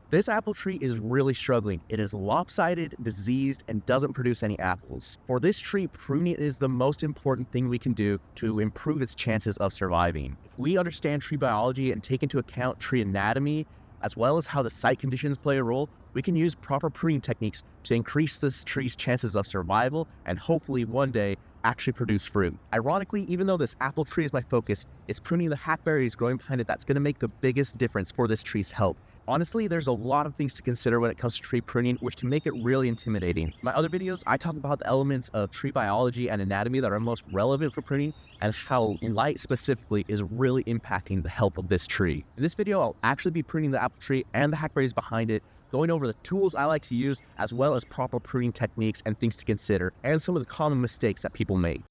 This apple tree is really struggling. It is lopsided, diseased, and doesn't produce any apples. For this tree, pruning is the most important thing we can do to improve its chances of surviving. If we understand tree biology and take into account tree anatomy, as well as how the site conditions play a role, we can use proper pruning techniques to increase this tree's chances of survival and hopefully one day actually produce fruit. Ironically, even though this apple tree is my focus, it's pruning the hackberries growing behind it that's going to make the biggest difference for this tree's health. Honestly, there's a lot of things to consider when it comes to tree pruning, which can make it really intimidating. In my other videos, I talk about the elements of tree biology and anatomy that are most relevant for pruning and how light specifically is really impacting the health of this tree. In this video, I'll actually be pruning the apple tree and the hackberries behind it, going over the tools I like to use, as well as proper pruning techniques and things to consider, and some of the common mistakes that people make.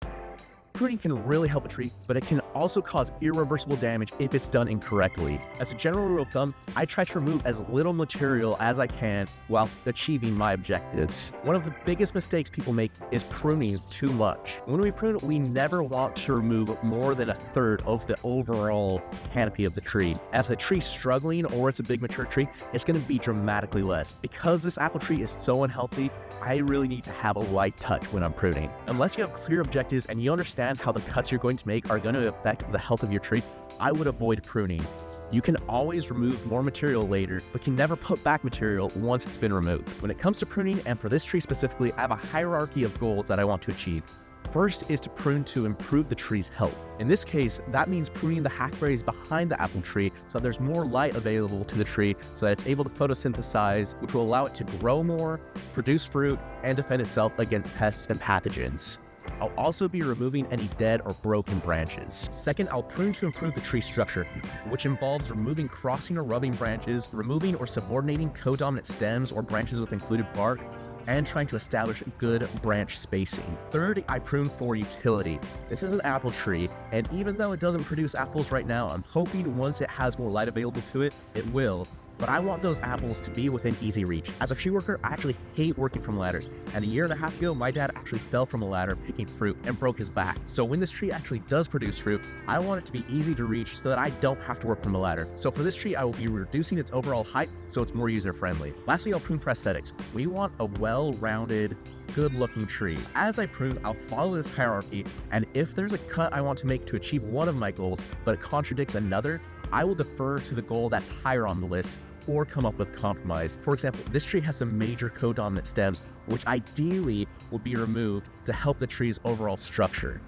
Pruning can really help a tree, but it can also cause irreversible damage if it's done incorrectly. As a general rule of thumb, I try to remove as little material as I can while achieving my objectives. One of the biggest mistakes people make is pruning too much. When we prune, we never want to remove more than 1/3 of the overall canopy of the tree. If the tree's struggling or it's a big mature tree, it's going to be dramatically less. Because this apple tree is so unhealthy, I really need to have a light touch when I'm pruning. Unless you have clear objectives and you understand how the cuts you're going to make are going to affect the health of your tree, I would avoid pruning. You can always remove more material later, but can never put back material once it's been removed. When it comes to pruning, and for this tree specifically, I have a hierarchy of goals that I want to achieve. First is to prune to improve the tree's health. In this case, that means pruning the hackberries behind the apple tree so that there's more light available to the tree so that it's able to photosynthesize, which will allow it to grow more, produce fruit, and defend itself against pests and pathogens. I'll also be removing any dead or broken branches. Second, I'll prune to improve the tree structure, which involves removing crossing or rubbing branches, removing or subordinating codominant stems or branches with included bark, and trying to establish good branch spacing. Third, I prune for utility. This is an apple tree, and even though it doesn't produce apples right now, I'm hoping once it has more light available to it, it will. But I want those apples to be within easy reach. As a tree worker, I actually hate working from ladders. And a year and a half ago, my dad actually fell from a ladder picking fruit and broke his back. So when this tree actually does produce fruit, I want it to be easy to reach so that I don't have to work from a ladder. So for this tree, I will be reducing its overall height so it's more user-friendly. Lastly, I'll prune for aesthetics. We want a well-rounded, good-looking tree. As I prune, I'll follow this hierarchy, and if there's a cut I want to make to achieve one of my goals, but it contradicts another, I will defer to the goal that's higher on the list or come up with a compromise. For example, this tree has some major codominant stems, which ideally would be removed to help the tree's overall structure.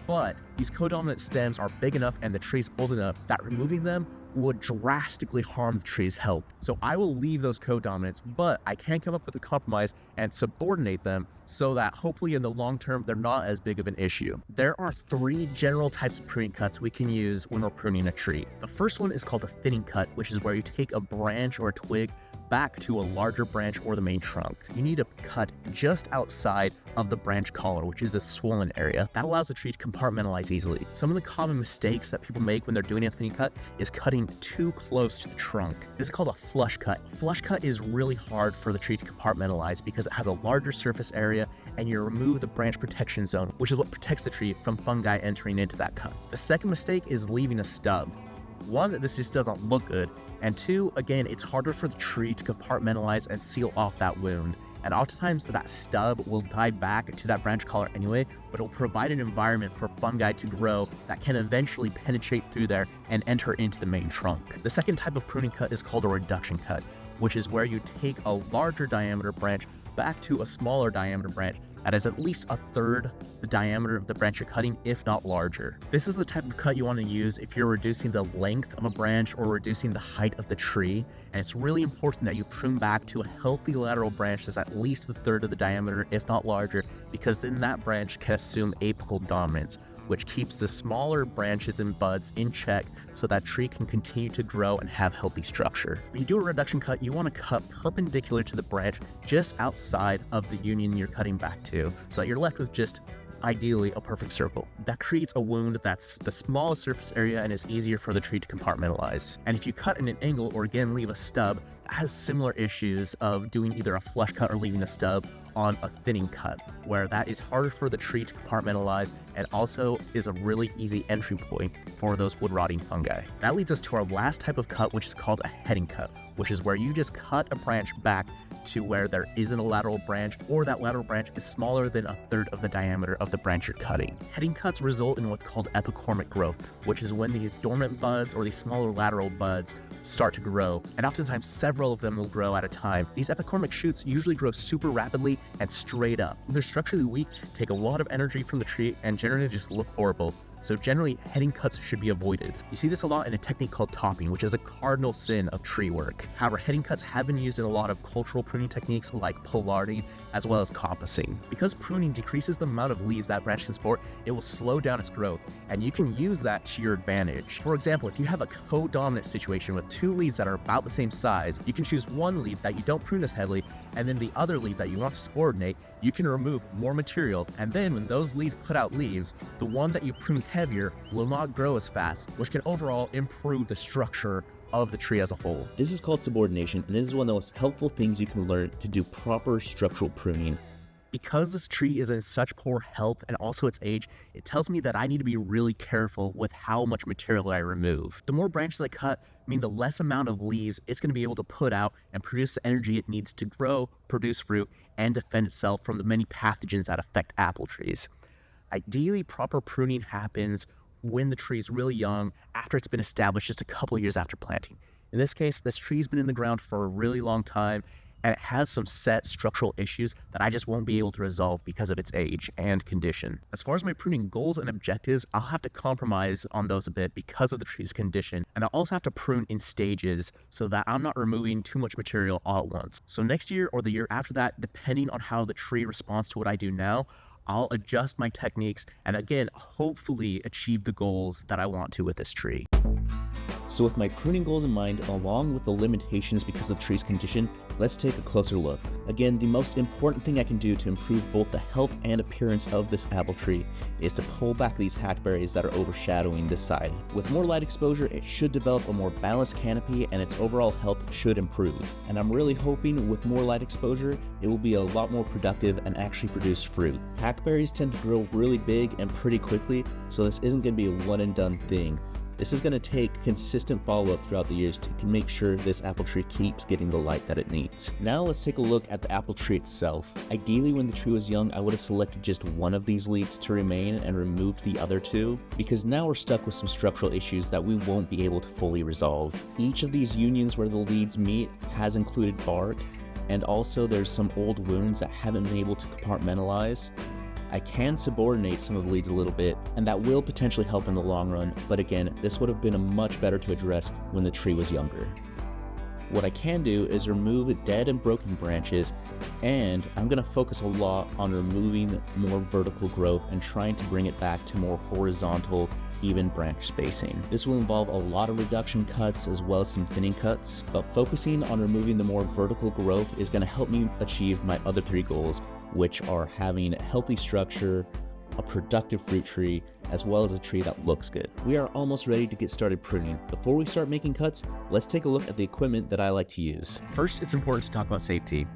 But these codominant stems are big enough and the tree's old enough that removing them would drastically harm the tree's health. So I will leave those codominants, but I can come up with a compromise and subordinate them so that hopefully in the long term, they're not as big of an issue. There are 3 general types of pruning cuts we can use when we're pruning a tree. The first one is called a thinning cut, which is where you take a branch or a twig back to a larger branch or the main trunk. You need to cut just outside of the branch collar, which is a swollen area. That allows the tree to compartmentalize easily. Some of the common mistakes that people make when they're doing a thinning cut is cutting too close to the trunk. This is called a flush cut. Flush cut is really hard for the tree to compartmentalize because it has a larger surface area and you remove the branch protection zone, which is what protects the tree from fungi entering into that cut. The second mistake is leaving a stub. One, this just doesn't look good, and 2, again, it's harder for the tree to compartmentalize and seal off that wound. And oftentimes that stub will tie back to that branch collar anyway, but it'll provide an environment for fungi to grow that can eventually penetrate through there and enter into the main trunk. The second type of pruning cut is called a reduction cut, which is where you take a larger diameter branch back to a smaller diameter branch that is at least 1/3 the diameter of the branch you're cutting, if not larger. This is the type of cut you want to use if you're reducing the length of a branch or reducing the height of the tree, and it's really important that you prune back to a healthy lateral branch that's at least 1/3 of the diameter, if not larger, because then that branch can assume apical dominance, which keeps the smaller branches and buds in check so that tree can continue to grow and have healthy structure. When you do a reduction cut, you want to cut perpendicular to the branch just outside of the union you're cutting back to, so that you're left with just ideally a perfect circle. That creates a wound that's the smallest surface area and is easier for the tree to compartmentalize. And if you cut in an angle or again leave a stub, has similar issues of doing either a flush cut or leaving a stub on a thinning cut, where that is harder for the tree to compartmentalize and also is a really easy entry point for those wood rotting fungi. That leads us to our last type of cut, which is called a heading cut, which is where you just cut a branch back to where there isn't a lateral branch, or that lateral branch is smaller than a third of the diameter of the branch you're cutting. Heading cuts result in what's called epicormic growth, which is when these dormant buds or these smaller lateral buds start to grow, and oftentimes several of them will grow at a time. These epicormic shoots usually grow super rapidly and straight up. They're structurally weak, take a lot of energy from the tree, and generally just look horrible. So generally, heading cuts should be avoided. You see this a lot in a technique called topping, which is a cardinal sin of tree work. However, heading cuts have been used in a lot of cultural pruning techniques like polarding, as well as compassing. Because pruning decreases the amount of leaves that branch can support, it will slow down its growth, and you can use that to your advantage. For example, if you have a co-dominant situation with two leaves that are about the same size, you can choose one leaf that you don't prune as heavily, and then the other leaf that you want to subordinate, you can remove more material, and then when those leaves put out leaves, the one that you prune heavier will not grow as fast, which can overall improve the structure of the tree as a whole. This is called subordination, and it is one of the most helpful things you can learn to do proper structural pruning. Because this tree is in such poor health and also its age, it tells me that I need to be really careful with how much material I remove. The more branches I cut mean the less amount of leaves it's going to be able to put out and produce the energy it needs to grow, produce fruit, and defend itself from the many pathogens that affect apple trees. Ideally, proper pruning happens when the tree is really young, after it's been established just a couple years after planting. In this case, this tree's been in the ground for a really long time, and it has some set structural issues that I just won't be able to resolve because of its age and condition. As far as my pruning goals and objectives, I'll have to compromise on those a bit because of the tree's condition, and I'll also have to prune in stages so that I'm not removing too much material all at once. So next year or the year after that, depending on how the tree responds to what I do now, I'll adjust my techniques and again, hopefully achieve the goals that I want to with this tree. So with my pruning goals in mind, along with the limitations because of the tree's condition, let's take a closer look. Again, the most important thing I can do to improve both the health and appearance of this apple tree is to pull back these hackberries that are overshadowing this side. With more light exposure, it should develop a more balanced canopy and its overall health should improve. And I'm really hoping with more light exposure, it will be a lot more productive and actually produce fruit. Hackberries tend to grow really big and pretty quickly, so this isn't going to be a one and done thing. This is going to take consistent follow-up throughout the years to make sure this apple tree keeps getting the light that it needs. Now let's take a look at the apple tree itself. Ideally, when the tree was young, I would have selected just one of these leaves to remain and removed the other two, because now we're stuck with some structural issues that we won't be able to fully resolve. Each of these unions where the leaves meet has included bark, and also there's some old wounds that haven't been able to compartmentalize. I can subordinate some of the leads a little bit, and that will potentially help in the long run, but again, this would have been a much better to address when the tree was younger. What I can do is remove dead and broken branches, and I'm going to focus a lot on removing more vertical growth and trying to bring it back to more horizontal, even branch spacing. This will involve a lot of reduction cuts as well as some thinning cuts, but focusing on removing the more vertical growth is going to help me achieve my other three goals, which are having healthy structure, a productive fruit tree, as well as a tree that looks good. We are almost ready to get started pruning. Before we start making cuts, let's take a look at the equipment that I like to use. First, it's important to talk about safety.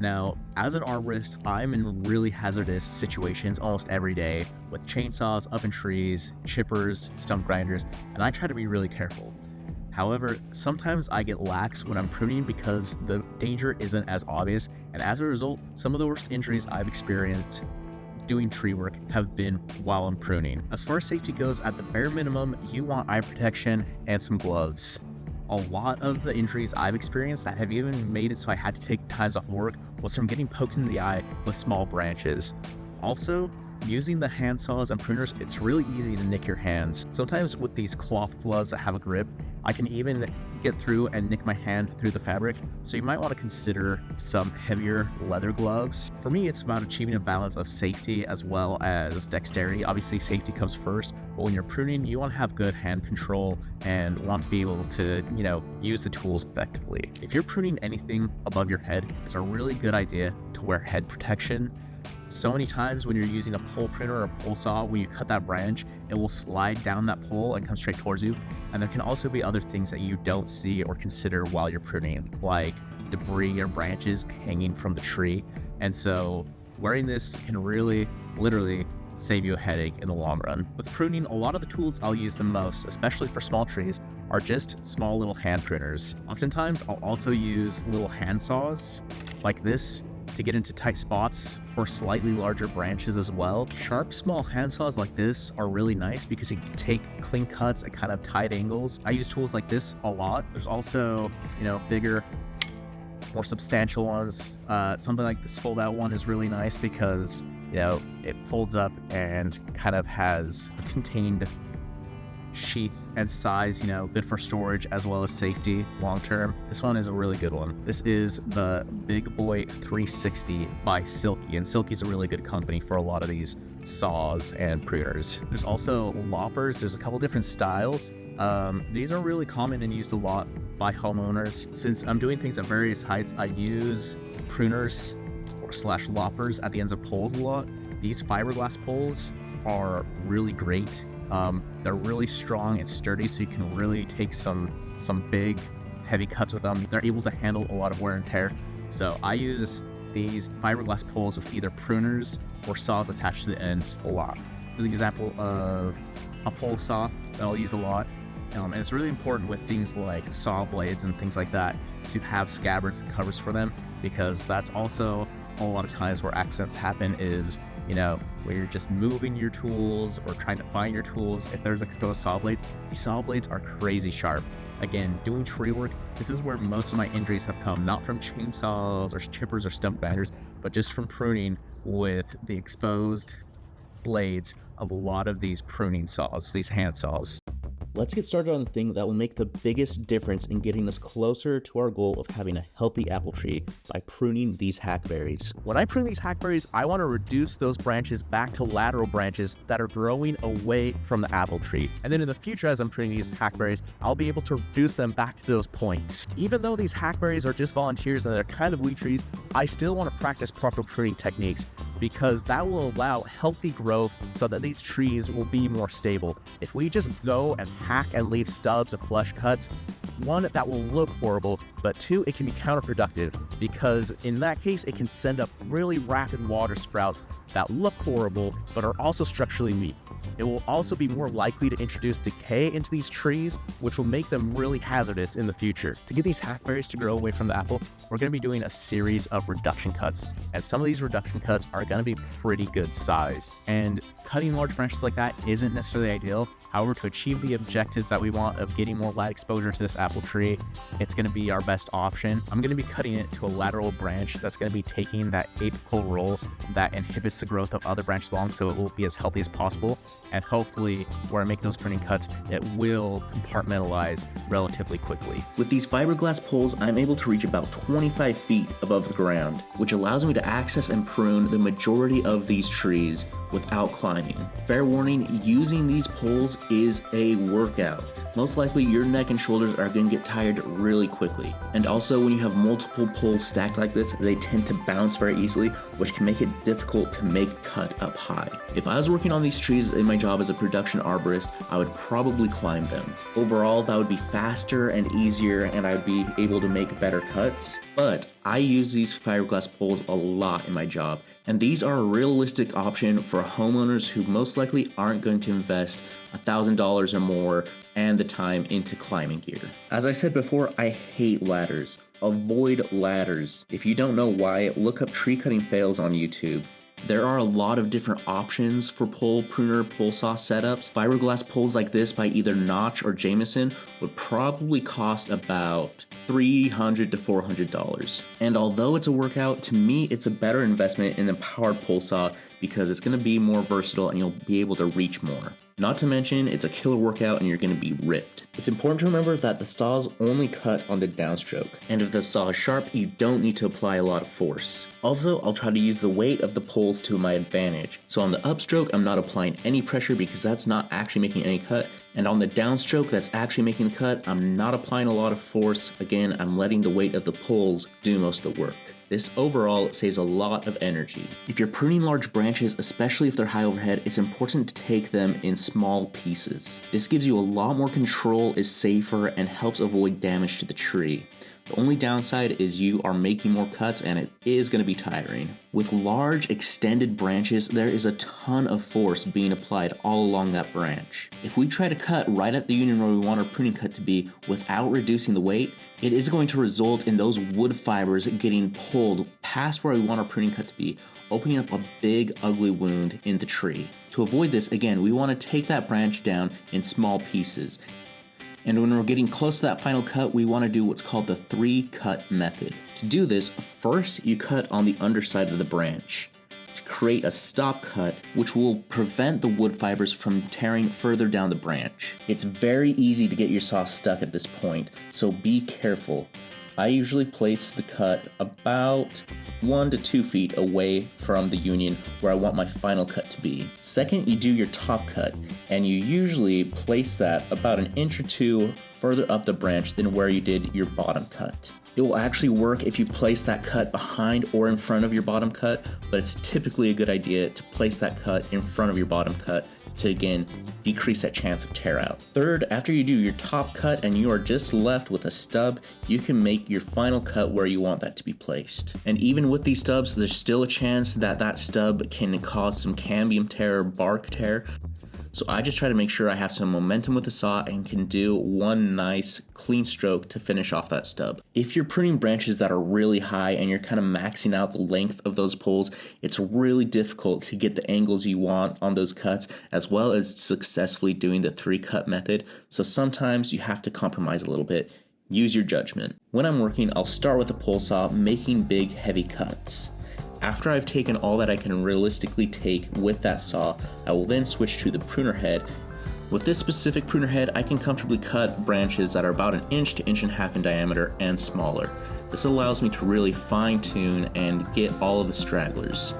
Now, as an arborist, I'm in really hazardous situations almost every day with chainsaws, up in trees, chippers, stump grinders, and I try to be really careful. However, sometimes I get lax when I'm pruning because the danger isn't as obvious, and as a result, some of the worst injuries I've experienced doing tree work have been while I'm pruning. As far as safety goes, at the bare minimum, you want eye protection and some gloves. A lot of the injuries I've experienced that have even made it so I had to take times off work was from getting poked in the eye with small branches. Also, using the hand saws and pruners, it's really easy to nick your hands. Sometimes with these cloth gloves that have a grip, I can even get through and nick my hand through the fabric, so you might want to consider some heavier leather gloves. For me, it's about achieving a balance of safety as well as dexterity. Obviously, safety comes first, but when you're pruning, you want to have good hand control and want to be able to, use the tools effectively. If you're pruning anything above your head, it's a really good idea to wear head protection. So many times when you're using a pole pruner or a pole saw, when you cut that branch, it it will slide down that pole and come straight towards you. And there can also be other things that you don't see or consider while you're pruning, like debris or branches hanging from the tree. And so wearing this can really, literally save you a headache in the long run. With pruning, a lot of the tools I'll use the most, especially for small trees, are just small little hand pruners. Oftentimes, I'll also use little hand saws like this to get into tight spots for slightly larger branches as well. Sharp, small hand saws like this are really nice because you can take clean cuts at kind of tight angles. I use tools like this a lot. There's also, bigger, more substantial ones. Something like this fold-out one is really nice because, it folds up and kind of has a contained sheath and size, good for storage as well as safety long term. This one is a really good one. This is the Big Boy 360 by Silky, and Silky's a really good company for a lot of these saws and pruners. There's also loppers. There's a couple different styles. These are really common and used a lot by homeowners. Since I'm doing things at various heights, I use pruners / loppers at the ends of poles a lot. These fiberglass poles are really great. They're really strong and sturdy, so you can really take some big, heavy cuts with them. They're able to handle a lot of wear and tear. So I use these fiberglass poles with either pruners or saws attached to the end a lot. This is an example of a pole saw that I'll use a lot. And it's really important with things like saw blades and things like that to have scabbards and covers for them, because that's also a lot of times where accidents happen is, where you're just moving your tools or trying to find your tools. If there's exposed saw blades, these saw blades are crazy sharp. Again, doing tree work, this is where most of my injuries have come, not from chainsaws or chippers or stump grinders, but just from pruning with the exposed blades of a lot of these pruning saws, these hand saws. Let's get started on the thing that will make the biggest difference in getting us closer to our goal of having a healthy apple tree by pruning these hackberries. When I prune these hackberries, I want to reduce those branches back to lateral branches that are growing away from the apple tree. And then in the future, as I'm pruning these hackberries, I'll be able to reduce them back to those points. Even though these hackberries are just volunteers and they're kind of weed trees, I still want to practice proper pruning techniques, because that will allow healthy growth so that these trees will be more stable. If we just go and hack and leave stubs and flush cuts, one, that will look horrible, but two, it can be counterproductive, because in that case, it can send up really rapid water sprouts that look horrible, but are also structurally weak. It will also be more likely to introduce decay into these trees, which will make them really hazardous in the future. To get these hackberries to grow away from the apple, we're going to be doing a series of reduction cuts. And some of these reduction cuts are going to be pretty good size. And cutting large branches like that isn't necessarily ideal. However, to achieve the objectives that we want of getting more light exposure to this apple tree, it's going to be our best option. I'm going to be cutting it to a lateral branch that's going to be taking that apical role that inhibits the growth of other branches along, so it will be as healthy as possible. And hopefully, where I make those pruning cuts, it will compartmentalize relatively quickly. With these fiberglass poles, I'm able to reach about 25 feet above the ground, which allows me to access and prune the majority of these trees without climbing. Fair warning, using these poles is a workout. Most likely your neck and shoulders are going to get tired really quickly. And also, when you have multiple poles stacked like this, they tend to bounce very easily, which can make it difficult to make a cut up high. If I was working on these trees in my job as a production arborist, I would probably climb them. Overall, that would be faster and easier, and I would be able to make better cuts. But I use these fiberglass poles a lot in my job, and these are a realistic option for homeowners who most likely aren't going to invest $1,000 or more and the time into climbing gear. As I said before, I hate ladders. Avoid ladders. If you don't know why, look up tree cutting fails on YouTube. There are a lot of different options for pole pruner, pole saw setups. Fiberglass poles like this by either Notch or Jameson would probably cost about $300 to $400. And although it's a workout, to me it's a better investment in the powered pole saw because it's going to be more versatile and you'll be able to reach more. Not to mention, it's a killer workout and you're going to be ripped. It's important to remember that the saws only cut on the downstroke, and if the saw is sharp, you don't need to apply a lot of force. Also, I'll try to use the weight of the poles to my advantage. So on the upstroke, I'm not applying any pressure because that's not actually making any cut. And on the downstroke that's actually making the cut, I'm not applying a lot of force. Again, I'm letting the weight of the poles do most of the work. This overall saves a lot of energy. If you're pruning large branches, especially if they're high overhead, it's important to take them in small pieces. This gives you a lot more control, is safer, and helps avoid damage to the tree. The only downside is you are making more cuts and it is going to be tiring. With large extended branches, there is a ton of force being applied all along that branch. If we try to cut right at the union where we want our pruning cut to be without reducing the weight, it is going to result in those wood fibers getting pulled past where we want our pruning cut to be, opening up a big ugly wound in the tree. To avoid this, again, we want to take that branch down in small pieces. And when we're getting close to that final cut, we want to do what's called the 3-cut method. To do this, first you cut on the underside of the branch to create a stop cut, which will prevent the wood fibers from tearing further down the branch. It's very easy to get your saw stuck at this point, so be careful. I usually place the cut about 1 to 2 feet away from the union where I want my final cut to be. Second, you do your top cut, and you usually place that about 1 inch or 2 further up the branch than where you did your bottom cut. It will actually work if you place that cut behind or in front of your bottom cut, but it's typically a good idea to place that cut in front of your bottom cut to, again, decrease that chance of tear out. Third, after you do your top cut and you are just left with a stub, you can make your final cut where you want that to be placed. And even with these stubs, there's still a chance that that stub can cause some cambium tear or bark tear. So I just try to make sure I have some momentum with the saw and can do one nice clean stroke to finish off that stub. If you're pruning branches that are really high and you're kind of maxing out the length of those poles, it's really difficult to get the angles you want on those cuts, as well as successfully doing the 3-cut method. So sometimes you have to compromise a little bit. Use your judgment. When I'm working, I'll start with the pole saw, making big, heavy cuts. After I've taken all that I can realistically take with that saw, I will then switch to the pruner head. With this specific pruner head, I can comfortably cut branches that are about 1 inch to 1.5 inches in diameter and smaller. This allows me to really fine tune and get all of the stragglers.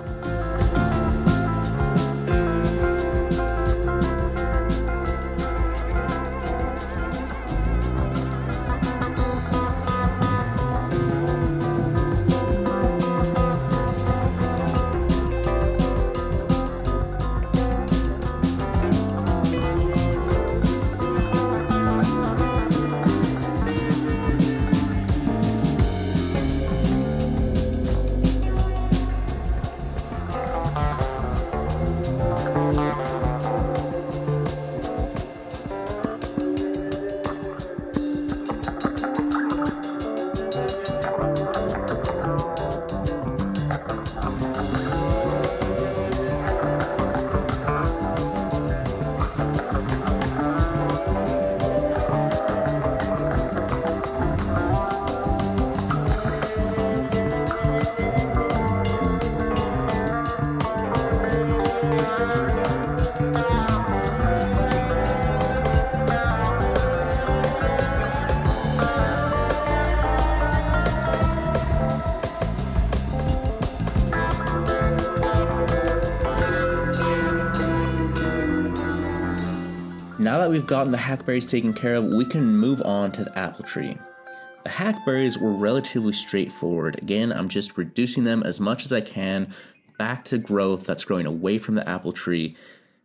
Now that we've gotten the hackberries taken care of, we can move on to the apple tree. The hackberries were relatively straightforward. Again, I'm just reducing them as much as I can back to growth that's growing away from the apple tree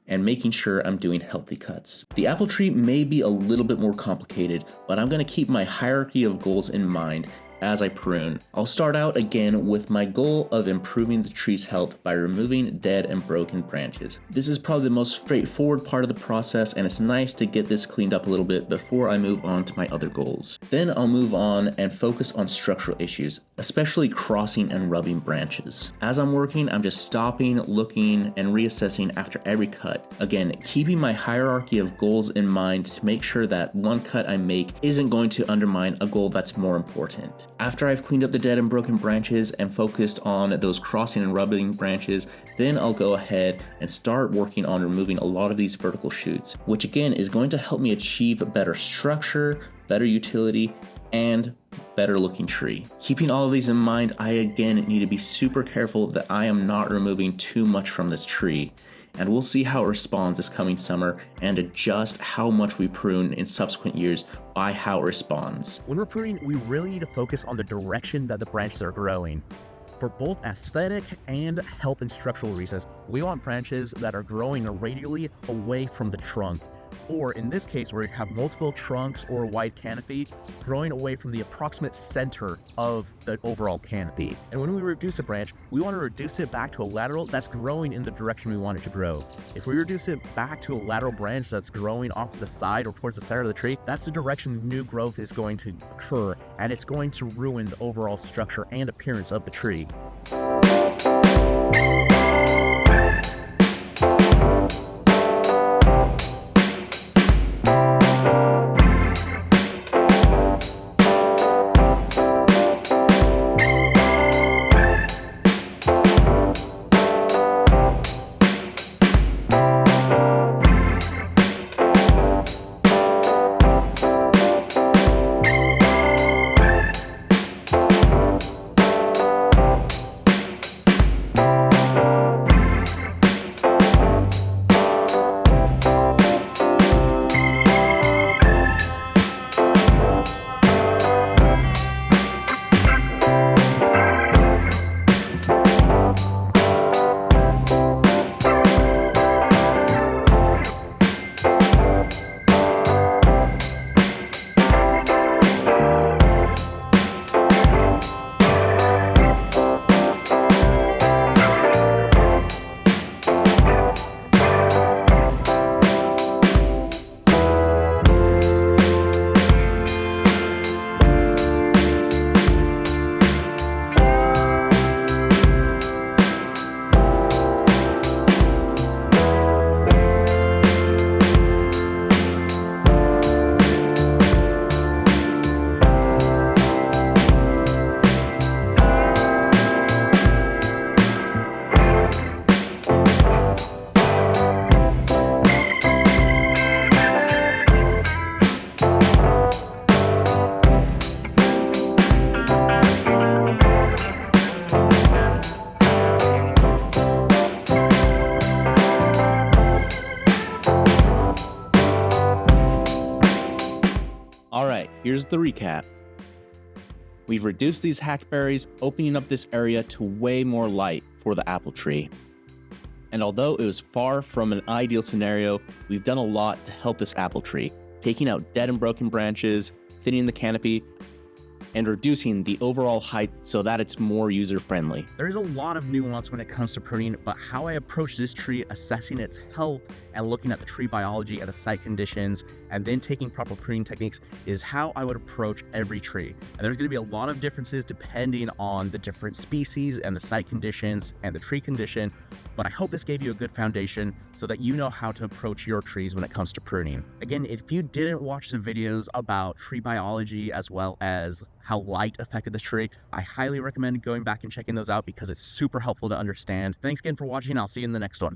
and making sure I'm doing healthy cuts. The apple tree may be a little bit more complicated, but I'm going to keep my hierarchy of goals in mind as I prune. I'll start out again with my goal of improving the tree's health by removing dead and broken branches. This is probably the most straightforward part of the process, and it's nice to get this cleaned up a little bit before I move on to my other goals. Then I'll move on and focus on structural issues, especially crossing and rubbing branches. As I'm working, I'm just stopping, looking, and reassessing after every cut. Again, keeping my hierarchy of goals in mind to make sure that one cut I make isn't going to undermine a goal that's more important. After I've cleaned up the dead and broken branches and focused on those crossing and rubbing branches, then I'll go ahead and start working on removing a lot of these vertical shoots, which again is going to help me achieve better structure, better utility, and better looking tree. Keeping all of these in mind, I again need to be super careful that I am not removing too much from this tree. and we'll see how it responds this coming summer and adjust how much we prune in subsequent years by how it responds. When we're pruning, we really need to focus on the direction that the branches are growing. For both aesthetic and health and structural reasons, we want branches that are growing radially away from the trunk. Or in this case, where you have multiple trunks or a wide canopy, growing away from the approximate center of the overall canopy. And when we reduce a branch, we want to reduce it back to a lateral that's growing in the direction we want it to grow. If we reduce it back to a lateral branch that's growing off to the side or towards the center of the tree, that's the direction new growth is going to occur, and it's going to ruin the overall structure and appearance of the tree. Alright, here's the recap. We've reduced these hackberries, opening up this area to way more light for the apple tree. And although it was far from an ideal scenario, we've done a lot to help this apple tree, taking out dead and broken branches, thinning the canopy, and reducing the overall height so that it's more user-friendly. There's a lot of nuance when it comes to pruning, but how I approach this tree, assessing its health and looking at the tree biology and the site conditions, and then taking proper pruning techniques is how I would approach every tree. And there's going to be a lot of differences depending on the different species and the site conditions and the tree condition, but I hope this gave you a good foundation so that you know how to approach your trees when it comes to pruning. Again, if you didn't watch the videos about tree biology as well as how light affected the tree, I highly recommend going back and checking those out because it's super helpful to understand. Thanks again for watching. I'll see you in the next one.